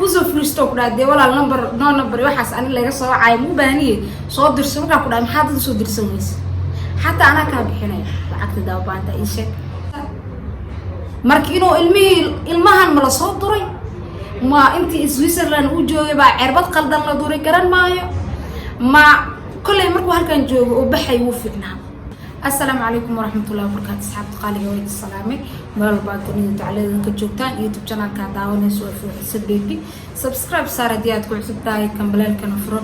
kuusoo furiisto ku dhahay dee walaal number waxaas ani laga soo wacay ma u baahniye soo dirso markaa ku dhahay maxaad soo dirsan weyse xataa anaa kaa bixinaya lacagta daabaanta ii sheeg marka inuu ilmahan ma la soo duray ma intii Switzerland uu joogay baa cirbad qaldan la duray garan maayo ma كلي مركو هالكان جوج وبحي وفقنا. السلام عليكم ورحمة الله وبركاته. أصحاب قالي ويد السلامة. مرحبا بكم تعالوا لنا جوجتان يوتيوب قناة كداون سوى في حساب بيبي. سبسكرايب صار ديات كل حساب تاعي كمبلال كنفرو.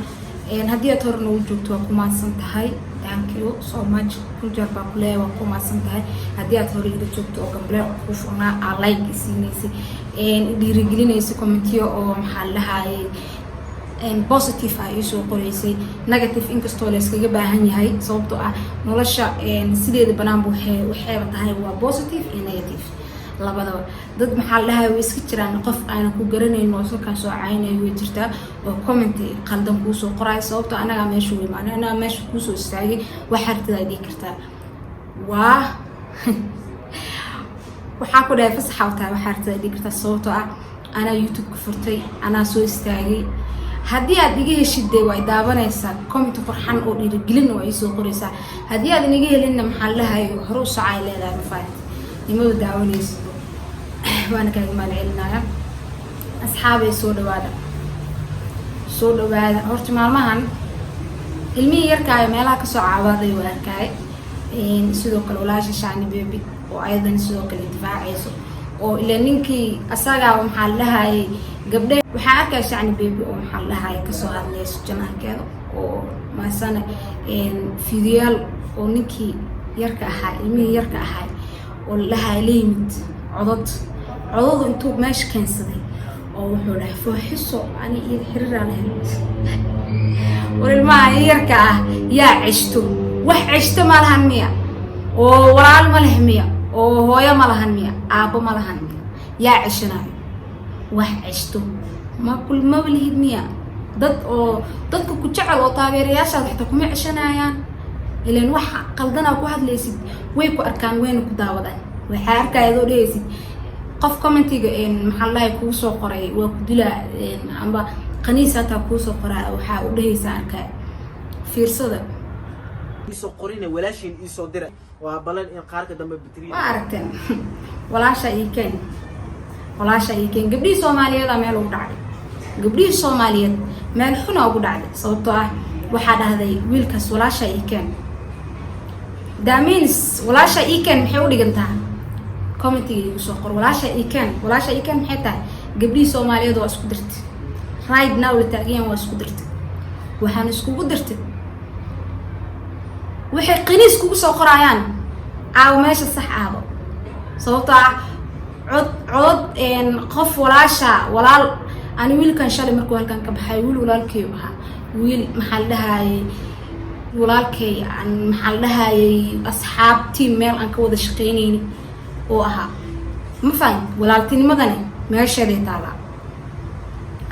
إن هدية تورنو وجوجتوا كوما سنتهاي. Thank you so much. كل جربا كله وكوما سنتهاي. هدية توري وجوجتوا كمبلال كوفنا على like سينيسي. إن ديرجلين يسي كومنتيو أو محلها and positive ay soo qoraysay negative inkastoo la iskaga baahan yahay sababtoo ah nolosha sideeda banaan waxay tahay waa positive iyo negative labadaba dad maxaa lahaay way iska jiraan qof aan ku garanayno oo ka soo caynay way jirtaa oo comment qaldan ku soo qoray sababtoo anaga meesha way macna anaga meesha ku soo istaagay wax hartida ay dhigi kartaa waxa ku dhahay fasaxa oo tahay wax hartida ay dhigi kartaa sababtoo ah ana YouTube ku furtay ana soo istaagay haddii aad iga heshidee way daawanaysaa comment farxan oo dhiirigelin oo ay soo qoraysaa haddii aad inaga helinna maxaa lahaay hore u socay leedahay mafaad nimada daawanayso waana kaaga maalcelinaya asxaabay soo dhawaada horta maalmahan ilmihii yarkaayo meelaha ka soo caawaaday waa arkay sidoo kale walaasha Shani Baby oo ayadan sidoo kale difaacayso oo ilaa ninkii asaga maxaa lahaay gabdhe waxa arkay Shani Baby oo maxaa lahaay ka soo hadlayso janaalkeeda oo maasana fiidiyaal oo ninkii yarka ahaa ilmihii yarka ahaa oo lahaay leemid codod intuu meesha keensaday oo wuxuu dhahay fooxiso ani iyo xiriiraan ilmaha yarka ah yaa cishto wax cishto ma lahan miya oo walaal ma leh miya oo hooyo ma lahan miya aabo ma lahan yaa cishanayo wax cishto ma kul ma walihid miya dadka ku jecel oo taageerayaasha xita kuma cishanayaan ileen wax qaldana ku hadlaysid way ku arkaan wayna ku daawadaan waxa arkaydo dheeysid qof commentiga maxaa lahaay ku soo qoray waa ku dilaa amba qaniisata ku soo qoray waxa u dhehaysaa arkay fiirsada soo qorina walaashin soo diray waa balan in qaarka dambe batriya aragteen walaasha ikeen gabdhii Soomaaliyeed meel ugu dhacday gabdhii Soomaaliyeed meel xun ugu dhacday sababtoo ah waxa dhahday wiilkaas walaasha ikeen daamins walaasha ikeen maxay u dhigantaa commentiga soo qor walaasha ikeen maxay tahay gabdhii Soomaaliyeed oo isku dirtay right now la taagan waa isku dirtay waxaan isku dirtay waxay qaniis kugu soo qorayaan aaw meesha sax aado sababtoo ah cod qof walaal ani wiilkan shalay markuu halkan ka baxay wiil walaalkay ahaa wiil maxaa dhahay walaalkay aan maxaa dhahay asxaab team meel aan ka wada shaqeynayni oo ahaa ma fahmin walaaltinimadani meesheeday taala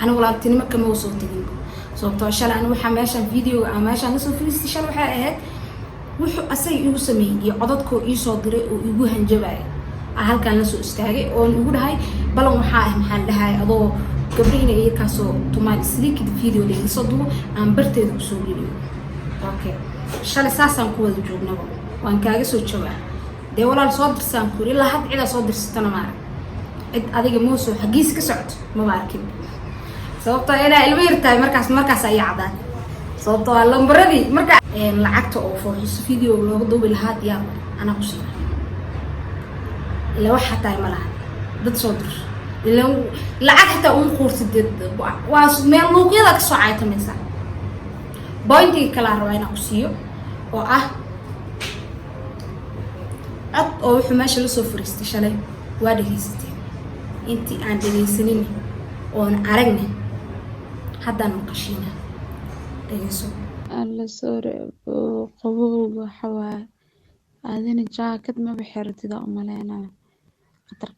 ana walaaltinimo kama soo tagin sababtoo shalay aan waxa meeshan video aan meeshan soo fiiristay shalay waxa ahayd wuxuu asay igu sameeyay codadkoo ii soo diray oo igu hanjabay halkan la soo istaagay oo igu dhahay balan waxa ah maxaa dhahay adoo gabdhiina ay ka soo tumaan sleek video leeyahay soo duwo aan barteedu ku soo geliyo okay shalay saasan ku wada joognaba waan kaaga soo jawaab de walaal soo dirsan ku ilaa had cida soo dirsatana ma cid adiga moo soo xagiis ka socdo ma arkin sababtoo ina ilmo yartaay markaas ay cadaan sababtoo lambaradii marka lacagta oo fooxiso video looga duubi lahaa diyaar ana ku sii ila waxa taay malaha dad soo dir ila lacagta uu qoortid waa meel luuqyada ka soo caytamaysa bointi kala rabaa inaan ku siiyo oo ah cod oo wuxuu meesha la soo fariistay shalay waa dhageysatay intii aan dhageysanin oon aragna haddaan maqashina dhageyso alla sore qabowga xawaa adina jaakad ma bixirtida umaleena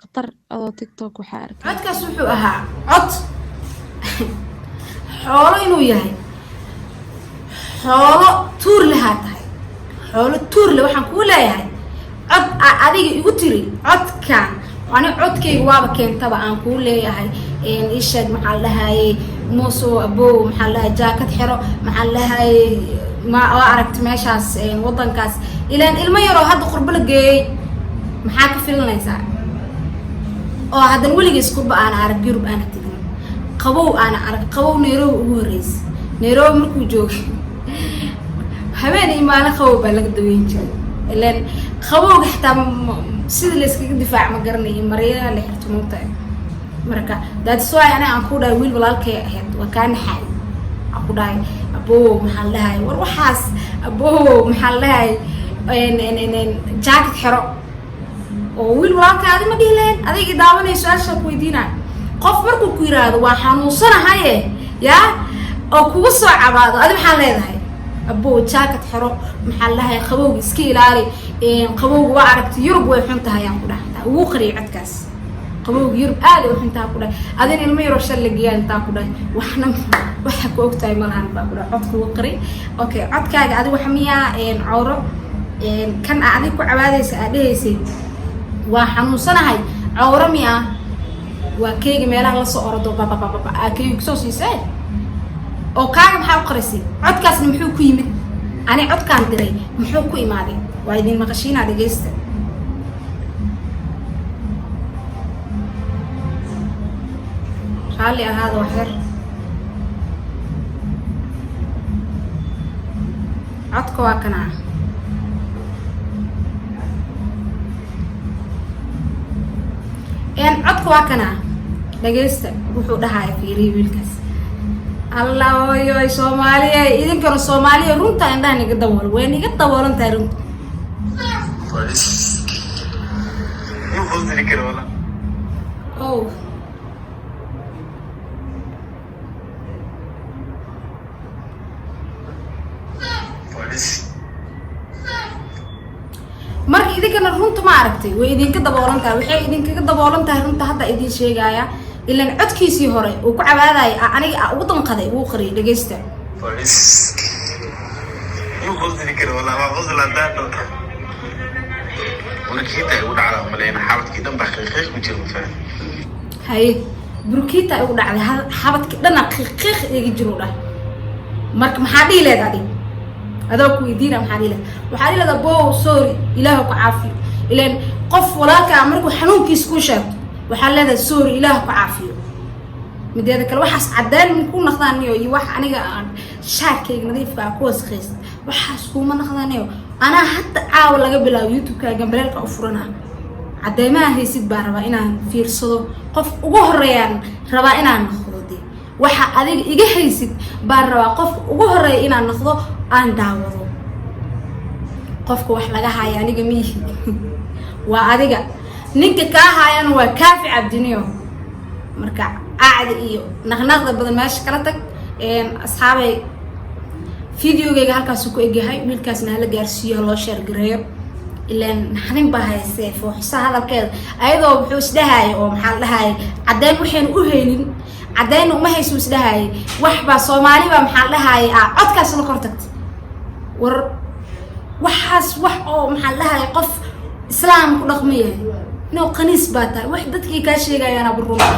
qatar adoo TikTok waxa arkay codkaas wuxuu ahaa cod xoolo inuu yahay xoolo tuur lahaa tahay xoolo tuur le waxaan ku leeyahay cod adiga igu tiri codkan ani codkayga waaba keentaba aan ku leeyahay إيشاد محل هاي موسو أبو محل هاي جاكت حرو محل هاي ما أعرفت ماشاس وطن كاس إلى أن الميرو هذا قرب لقي محاك في الناس هذا الولي يسكب أنا أعرف جرب أنا تدري قبو أنا أعرف قبو نيرو وريس نيرو مركو جوك هباني ما أنا خوب على الدوين جل لأن خوب حتى سيد اللي سكيك دفاع مقرني مريضة اللي حرتمو تاعي مركا داد سواء أنا أقول ويل ولا الكيهد وكان حال أقول أبو محلها وروحاس أبو محلها إن جاكت حرق ويل ولا كهذا ما بيلين هذا يداون يسأل شو كويدينا قف مركو كيراد وحنوصنا هاي يا أو كوسع عباد هذا محلها هاي أبو جاكت حرق محلها خوج سكيل علي خوج وعرفت يرب ويحنتها يا أقول وقري عتكاس قبوق يرب آلي وحنتها كله هذين الميرو شل جيان تاكله وحنا وحكوا وقتها مالها نبغى عطك وقري أوكي عطك هذا وحمية عورة كان أعديك عبادة سأديسي وحنوصنا هاي عورة مياه وكيج ميلها لصقر دو بابا بابا كيج سوسي سال أو كان محاو قرسي عطك نمحو كيمت أنا عطك عن دري محو كيمادي وايدين مغشين على جيست خلي هذا وحر عطك واكنا إن عطك واكنا لجيست روحوا لها في ريبيلكس الله يا سوماليا إذا كانوا سوماليا رنتا عندها نقدور وين يقدور أنت رنت يفوز ذكر ولا أوه marka idinkana runta ma aragtay way idinka daboolantahay waxay idinkaga daboolantahay runta hadda idin sheegaya ilaan codkiisii hore uu ku cabaadayay aniga ugu danqaday uu qariyay dhageysta يفوز ذكر ولا ما فوز لا دادو ونكيتا يقول على ملينا حابت كده بخيخ بجير مفاهم هاي بروكيتا يقول على حابت كده خيخ يجيرو له marka maxaa dhii leedahay adoo ku weydiina waxaa dhii leedahay boo sorry ilaahu ku caafiyo ilaan qof walaalka markuu xanuunkiis ku sheegto waxaa leedahay sorry ilaahu ku caafiyo mideeda kale waxaas cadaan ku naqdaaniyo iyo wax aniga aan shaarkayga nadiifka ku wasqeys waxaas kuma naqdaaniyo ana hatta caaw laga bilaabo youtube-ka gambalelka u furana cadeemaha haysid baa rabaa inaan fiirsado qof ugu horeeyaan rabaa inaan noqdo waxa adiga iga haysid baa rabaa qof ugu horeeyo inaan noqdo aan daawado qofka wax laga haayo aniga miihi waa adiga ninka ka haayana waa kaafi cabdiniyo marka aad iyo naqnaqda badan meesha kala tag asxaabay fiidiyogayga halkaas ku egahay wiilkaasna la gaarsiiyo loo share gareeyo ilaan naxdin baa haysay fooxisa hadalkeeda ayadoo wuxuu isdhahay oo maxaa la dhahay cadeen waxaan u heelin cadeen uma hayso isdhahay wax ba Soomaali ba maxaa la dhahay codkaas la kortagtay war waxaas wax oo maxaa la dhahay qof islaam ku dhaqmaya inuu qaniis baa tahay wax dadkii ka sheegayaan abuuruma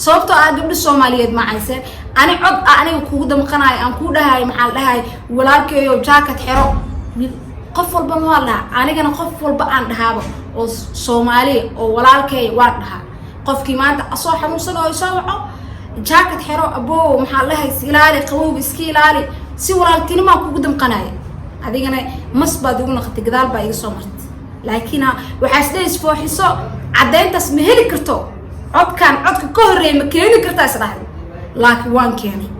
sababtoo ah gabdho Soomaaliyeed ma aysan ani cod aniga kugu damqanaay aan ku dhahay maxaa la dhahay walaalkeeyo jaakad xiro qof walba ma wala anigana qof walba aan dhahaabo oo Soomaali oo walaalkeey waan dhahaa qofkii maanta asoo xanuunsan oo soo waco jaakad xiro abo maxaa la dhahay ilaali qabowga iska ilaali si walaaltinimo kugu damqanaay adigana masbaad ugu naqtay gadaal baa iga soo martay laakiin waxa islees fooxiso cadeyntaas ma heli karto codka ka horeey ma keeni kartaa isdhahay laakiin waan keenay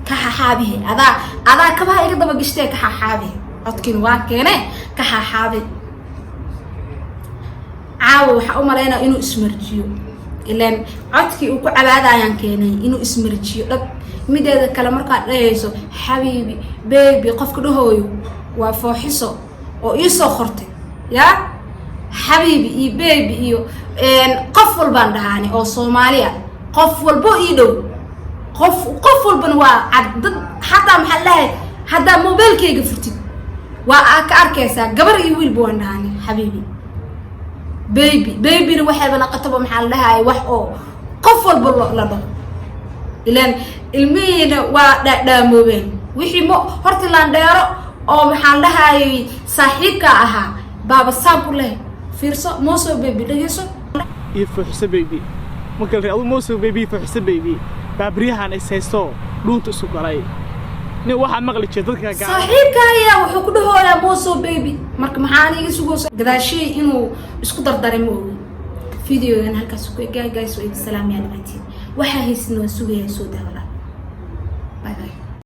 ka xaabihi adaa ka baa iga daba gashtay ka xaabihi codkin waan keenay ka xaabi caaw waxa u maleynaa inuu ismarjiyo ilaan codkii uu ku cabaadayaan keenay inuu ismarjiyo dhab mideeda kale marka dhayayso xabiibi baby qofka dhahooyo waa fooxiso oo ii soo qortay ya حبيبي إي بيبي إيو قفل بندهاني أو صوماليا قفل بو إيدو قفل بنوا عدد حتى محلها حتى موبيل كي قفرتي وأك أركيسا قبر يويل بوندهاني حبيبي بيبي نوحي بنا قطبه محلها أي وح أو qof walba la dhaho ilaan ilmihiina waa dhaadhaamoobeen wixii horta laandheero oo maxaan dhahayay saaxiibka ahaa baaba saab u leh fiirso Moso baby dhageyso iyo fuxsa baby marka la adu Moso baby fuxsa baby baabriyahan ay sayso dhuunta isu galay nin waxa maqli jiray dadka gaar saaxiibka ayaa wuxuu ku dhahooyaa Moso baby marka maxaan iga sugo gadaashii inuu isku dardarimo videogan halkaas ku guys way salaam yaa dhamaantiin waxa haysan waa sugaya soo daawada bye bye